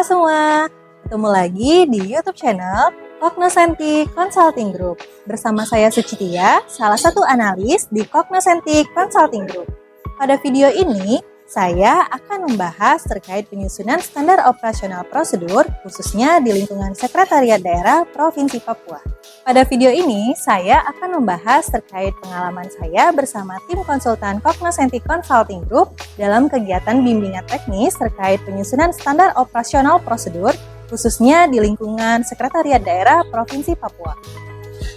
Halo semua, ketemu lagi di YouTube channel Cognoscentic Consulting Group. Bersama saya Sucitia, salah satu analis di Cognoscentic Consulting Group. Pada video ini, saya akan membahas terkait penyusunan standar operasional prosedur, khususnya di lingkungan Sekretariat Daerah Provinsi Papua. Pada video ini, saya akan membahas terkait pengalaman saya bersama tim konsultan Cognoscentic Consulting Group dalam kegiatan bimbingan teknis terkait penyusunan standar operasional prosedur, khususnya di lingkungan Sekretariat Daerah Provinsi Papua.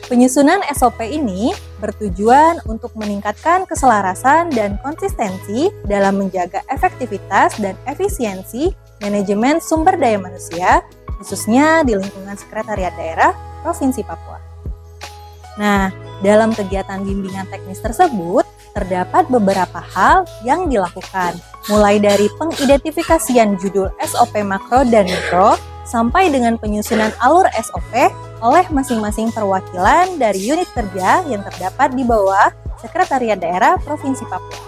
Penyusunan SOP ini bertujuan untuk meningkatkan keselarasan dan konsistensi dalam menjaga efektivitas dan efisiensi manajemen sumber daya manusia, khususnya di lingkungan Sekretariat Daerah Provinsi Papua. Nah, dalam kegiatan bimbingan teknis tersebut, terdapat beberapa hal yang dilakukan, mulai dari pengidentifikasian judul SOP makro dan mikro, sampai dengan penyusunan alur SOP oleh masing-masing perwakilan dari unit kerja yang terdapat di bawah Sekretariat Daerah Provinsi Papua.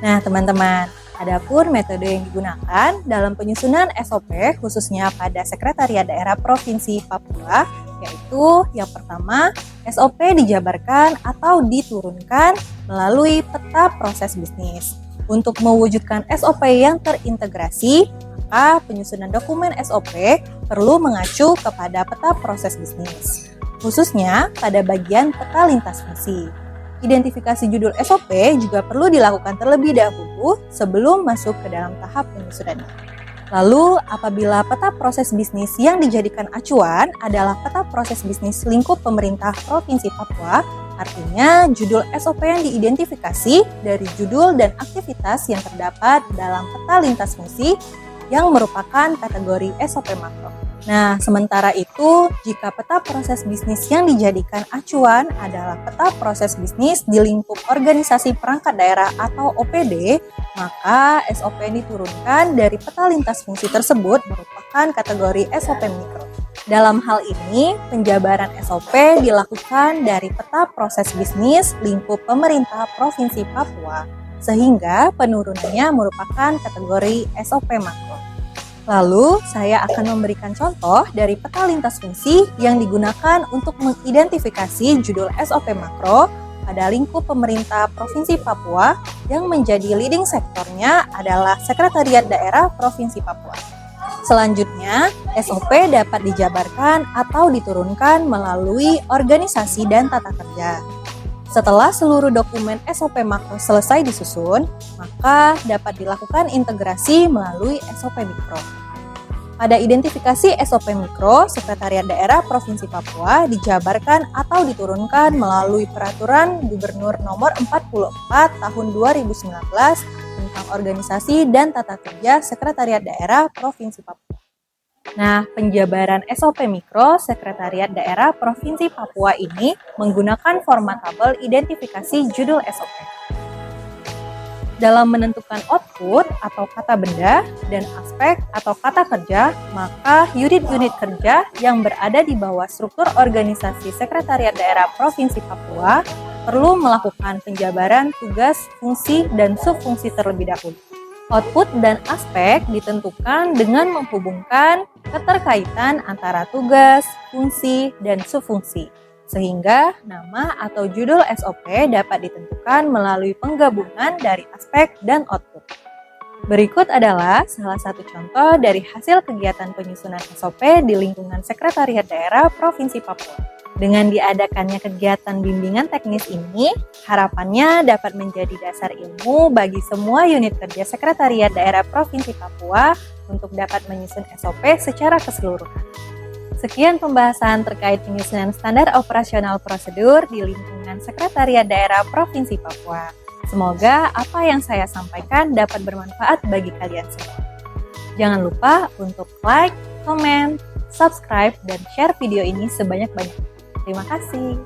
Nah, teman-teman, adapun metode yang digunakan dalam penyusunan SOP khususnya pada Sekretariat Daerah Provinsi Papua, yaitu yang pertama, SOP dijabarkan atau diturunkan melalui peta proses bisnis. Untuk mewujudkan SOP yang terintegrasi, maka penyusunan dokumen SOP perlu mengacu kepada peta proses bisnis, khususnya pada bagian peta lintas fungsi. Identifikasi judul SOP juga perlu dilakukan terlebih dahulu sebelum masuk ke dalam tahap penyusunannya. Lalu, apabila peta proses bisnis yang dijadikan acuan adalah peta proses bisnis lingkup pemerintah Provinsi Papua, artinya judul SOP yang diidentifikasi dari judul dan aktivitas yang terdapat dalam peta lintas fungsi yang merupakan kategori SOP makro. Nah, sementara itu, jika peta proses bisnis yang dijadikan acuan adalah peta proses bisnis di lingkup organisasi perangkat daerah atau OPD, maka SOP yang diturunkan dari peta lintas fungsi tersebut merupakan kategori SOP mikro. Dalam hal ini, penjabaran SOP dilakukan dari peta proses bisnis lingkup pemerintah Provinsi Papua, sehingga penurunannya merupakan kategori SOP makro. Lalu, saya akan memberikan contoh dari peta lintas fungsi yang digunakan untuk mengidentifikasi judul SOP makro pada lingkup pemerintah Provinsi Papua yang menjadi leading sektornya adalah Sekretariat Daerah Provinsi Papua. Selanjutnya, SOP dapat dijabarkan atau diturunkan melalui organisasi dan tata kerja. Setelah seluruh dokumen SOP makro selesai disusun, maka dapat dilakukan integrasi melalui SOP mikro. Pada identifikasi SOP mikro, Sekretariat Daerah Provinsi Papua dijabarkan atau diturunkan melalui Peraturan Gubernur Nomor 44 Tahun 2019 tentang Organisasi dan Tata Kerja Sekretariat Daerah Provinsi Papua. Nah, penjabaran SOP mikro Sekretariat Daerah Provinsi Papua ini menggunakan format tabel identifikasi judul SOP. Dalam menentukan output atau kata benda dan aspek atau kata kerja, maka unit-unit kerja yang berada di bawah struktur organisasi Sekretariat Daerah Provinsi Papua perlu melakukan penjabaran tugas, fungsi, dan subfungsi terlebih dahulu. Output dan aspek ditentukan dengan menghubungkan keterkaitan antara tugas, fungsi, dan subfungsi, sehingga nama atau judul SOP dapat ditentukan melalui penggabungan dari aspek dan output. Berikut adalah salah satu contoh dari hasil kegiatan penyusunan SOP di lingkungan Sekretariat Daerah Provinsi Papua. Dengan diadakannya kegiatan bimbingan teknis ini, harapannya dapat menjadi dasar ilmu bagi semua unit kerja Sekretariat Daerah Provinsi Papua untuk dapat menyusun SOP secara keseluruhan. Sekian pembahasan terkait penyusunan standar operasional prosedur di lingkungan Sekretariat Daerah Provinsi Papua. Semoga apa yang saya sampaikan dapat bermanfaat bagi kalian semua. Jangan lupa untuk like, komen, subscribe, dan share video ini sebanyak-banyaknya. Terima kasih.